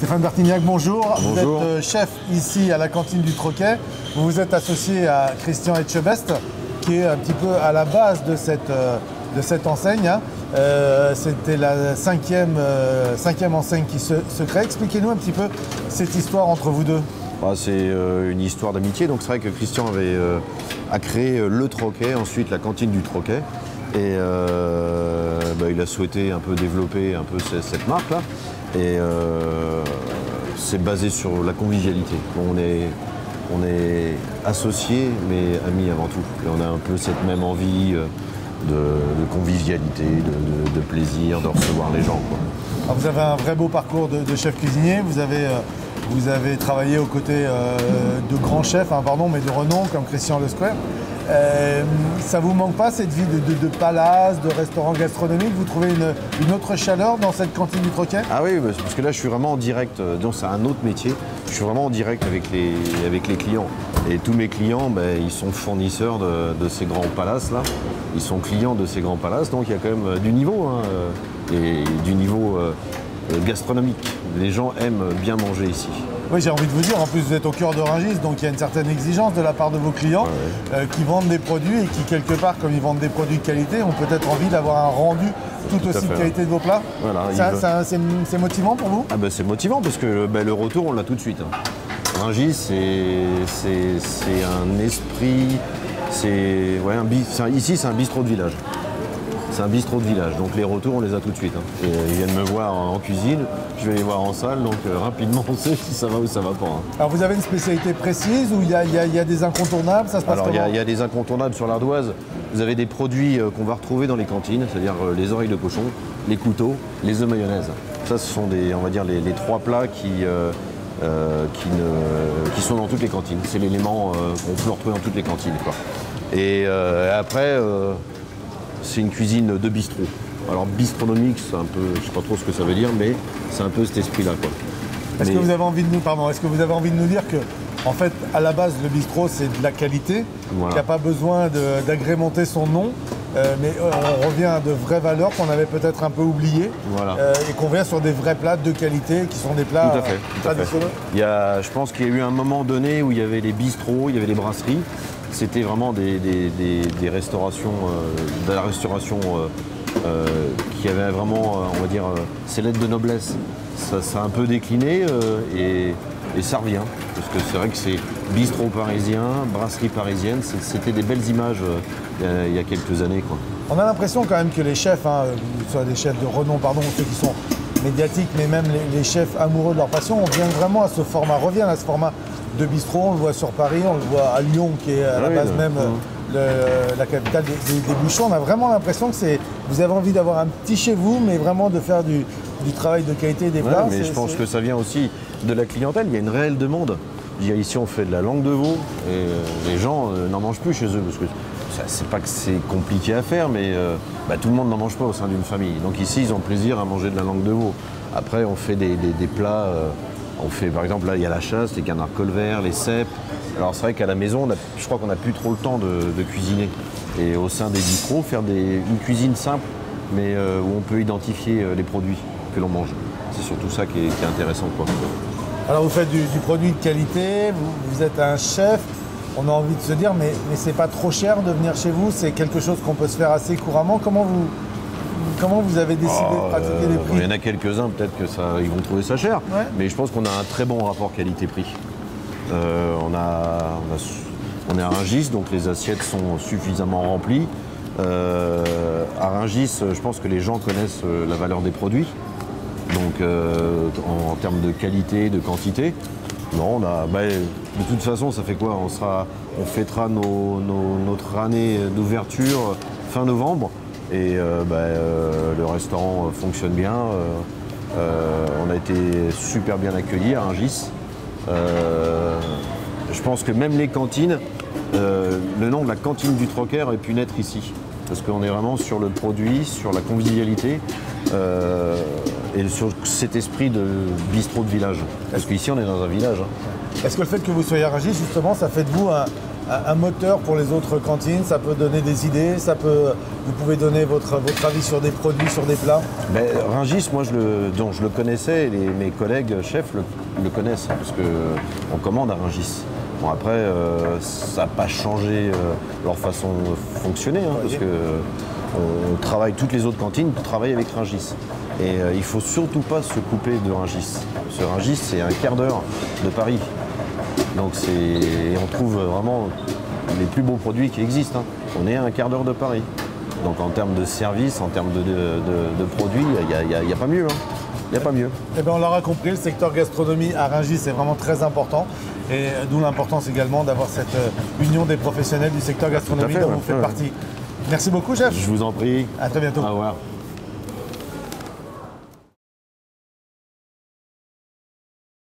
Stéphane Bertignac, bonjour. Bonjour. Vous êtes chef ici à la cantine du Troquet. Vous vous êtes associé à Christian Etchebest, qui est un petit peu à la base de cette enseigne. C'était la cinquième enseigne qui se crée. Expliquez-nous un petit peu cette histoire entre vous deux. C'est une histoire d'amitié. Donc c'est vrai que Christian a créé le Troquet, ensuite la cantine du Troquet. Et il a souhaité un peu développer un peu cette marque-là. Et c'est basé sur la convivialité. On est associés, mais amis avant tout. Et on a un peu cette même envie de convivialité, de plaisir, de recevoir les gens, quoi. Alors vous avez un vrai beau parcours de chef cuisinier. Vous avez travaillé aux côtés de grands chefs, mais de renom, comme Christian Le Square. Ça vous manque pas cette vie de palace, de restaurant gastronomique? Vous trouvez une autre chaleur dans cette cantine du Troquet? Ah oui, parce que là je suis vraiment en direct, donc c'est un autre métier, je suis vraiment en direct avec les clients. Et tous mes clients, ils sont fournisseurs de ces grands palaces là, ils sont clients de ces grands palaces, donc il y a quand même du niveau, et du niveau gastronomique. Les gens aiment bien manger ici. Oui, j'ai envie de vous dire, en plus vous êtes au cœur de Rungis, donc il y a une certaine exigence de la part de vos clients qui vendent des produits et qui, quelque part, comme ils vendent des produits de qualité, ont peut-être envie d'avoir un rendu tout aussi de qualité de vos plats. Voilà, c'est motivant pour vous? C'est motivant parce que le retour, on l'a tout de suite. Rungis, c'est un esprit, ici c'est un bistrot de village. C'est un bistrot de village, donc les retours on les a tout de suite. Et ils viennent me voir en cuisine, je vais les voir en salle, donc rapidement on sait si ça va ou ça va pas. Alors vous avez une spécialité précise où il y a des incontournaces, ça se passe comment? Il y a des incontournables sur l'Ardoise. Vous avez des produits qu'on va retrouver dans les cantines, c'est-à-dire les oreilles de cochon, les couteaux, les œufs mayonnaise. Ça ce sont on va dire les trois plats qui sont dans toutes les cantines. C'est l'élément qu'on peut retrouver dans toutes les cantines, quoi. Et après, c'est une cuisine de bistrot. Alors bistronomique, c'est un peu, je sais pas trop ce que ça veut dire, mais c'est un peu cet esprit-là, quoi. Est-ce que vous avez envie de nous dire que, en fait, à la base, le bistrot, c'est de la qualité, voilà. Qu'il n'y a pas besoin d'agrémenter son nom, mais on revient à de vraies valeurs qu'on avait peut-être un peu oubliées, voilà. Et qu'on vient sur des vrais plats de qualité qui sont des plats traditionnels. Je pense qu'il y a eu un moment donné où il y avait les bistrots, il y avait les brasseries. C'était vraiment des restaurations, de la restauration qui avait vraiment, on va dire, ses lettres de noblesse. Ça a un peu décliné et ça revient. Parce que c'est vrai que c'est bistrot parisien, brasserie parisienne, c'était des belles images il y a quelques années, quoi. On a l'impression quand même que les chefs, soit des chefs de renom, ceux qui sont médiatiques, mais même les chefs amoureux de leur passion, on vient vraiment à ce format, reviennent à ce format de bistrot. On le voit sur Paris, on le voit à Lyon, qui est à la base même la capitale des bouchons. On a vraiment l'impression que vous avez envie d'avoir un petit chez vous, mais vraiment de faire du travail de qualité des plats. Mais je pense que ça vient aussi de la clientèle. Il y a une réelle demande. Ici, on fait de la langue de veau et les gens n'en mangent plus chez eux parce que c'est pas que c'est compliqué à faire, mais tout le monde n'en mange pas au sein d'une famille. Donc ici, ils ont plaisir à manger de la langue de veau. Après, on fait des plats. On fait, par exemple, là, il y a la chasse, les canards colverts, les cèpes. Alors, c'est vrai qu'à la maison, je crois qu'on n'a plus trop le temps de cuisiner. Et au sein des bistrots, faire une cuisine simple, mais où on peut identifier les produits que l'on mange. C'est surtout ça qui est intéressant, quoi. Alors, vous faites du produit de qualité, vous êtes un chef. On a envie de se dire, mais c'est pas trop cher de venir chez vous? C'est quelque chose qu'on peut se faire assez couramment. Comment vous avez décidé de pratiquer les prix? Il y en a quelques-uns, peut-être qu'ils vont trouver ça cher, mais je pense qu'on a un très bon rapport qualité-prix. On est à Rungis, donc les assiettes sont suffisamment remplies. À Rungis, je pense que les gens connaissent la valeur des produits, donc en termes de qualité, de quantité. Non, de toute façon, ça fait quoi? On fêtera notre année d'ouverture fin novembre. Et le restaurant fonctionne bien. On a été super bien accueillis à Rungis. Je pense que même les cantines, le nom de la cantine du Troquet aurait pu naître ici. Parce qu'on est vraiment sur le produit, sur la convivialité et sur cet esprit de bistrot de village. Parce qu'ici, on est dans un village. Est-ce que le fait que vous soyez à Rungis, justement, ça fait de vous un moteur pour les autres cantines, ça peut donner des idées, vous pouvez donner votre avis sur des produits, sur des plats. Ben, Rungis, moi je le connaissais, et mes collègues chefs le connaissent, parce qu'on commande à Rungis. Bon, après, ça n'a pas changé leur façon de fonctionner, hein, parce que on travaille, toutes les autres cantines travaillent avec Rungis. Et il ne faut surtout pas se couper de Rungis. Ce Rungis, c'est un quart d'heure de Paris. Donc on trouve vraiment les plus beaux produits qui existent, hein. On est à un quart d'heure de Paris. Donc en termes de service, en termes de produits, il n'y a pas mieux, hein. Il n'y a pas mieux. Eh bien, on l'aura compris, le secteur gastronomie à Rungis est vraiment très important. Et d'où l'importance également d'avoir cette union des professionnels du secteur gastronomie dont vous faites partie. Merci beaucoup, chef. Je vous en prie. À très bientôt. Au revoir.